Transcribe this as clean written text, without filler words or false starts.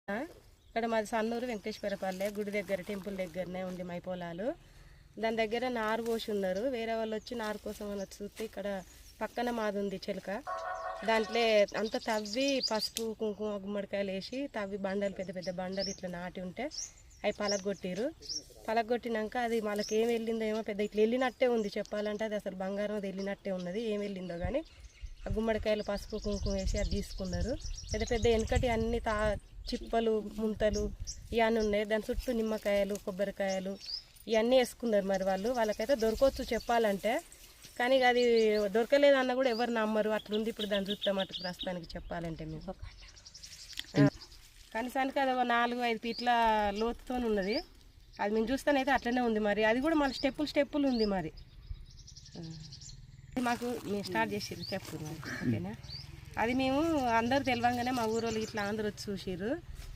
ఇక్కడ మాది సన్నూరు వెంకటేశ్వరపల్లె గుడి దగ్గర టెంపుల్ దగ్గరనే ఉంది మై పొలాలు. దాని దగ్గర నారు పోసి ఉన్నారు. వేరే వాళ్ళు వచ్చి నారు కోసం అని చూస్తే ఇక్కడ పక్కన మాది ఉంది చిలక. దాంట్లో అంత తవ్వి పసుపు కుంకుమ గుమ్మడికాయలు వేసి తవ్వి బండలు పెద్ద పెద్ద బండలు ఇట్లా నాటి ఉంటే అవి పలగొట్టిరు. పలగొట్టినాక అది వాళ్ళకి ఏం వెళ్ళిందో ఏమో పెద్ద ఇట్లా వెళ్ళినట్టే ఉంది. చెప్పాలంటే అది అసలు బంగారం అది వెళ్ళినట్టే ఉన్నది. ఏం వెళ్ళిందో కానీ ఆ గుమ్మడికాయలు పసుపు కుంకుమ వేసి అది తీసుకున్నారు. పెద్ద పెద్ద వెనకటి అన్ని చిప్పలు ముంతలు ఇవన్నీ ఉన్నాయి. దాని చుట్టూ నిమ్మకాయలు కొబ్బరికాయలు ఇవన్నీ వేసుకున్నారు. మరి వాళ్ళకైతే దొరకవచ్చు చెప్పాలంటే, కానీ అది దొరకలేదు అన్న కూడా ఎవరు నమ్మరు. అట్లుంది ఇప్పుడు దాని చుట్టూ మటుకు ప్రస్తుతానికి చెప్పాలంటే మేము కనీసానికి అది 4-5 ఫీట్ల లోతుతో ఉన్నది. అది మేము చూస్తానైతే అట్లనే ఉంది. మరి అది కూడా మళ్ళీ స్టెప్పులు ఉంది. మరి మాకు మేము స్టార్ట్ చేసిర్రు చెప్పు మరి ఓకేనా. అది మేము అందరు తెలియంగానే మా ఊరోళ్ళు ఇట్లా అందరూ వచ్చి చూసిర్రు.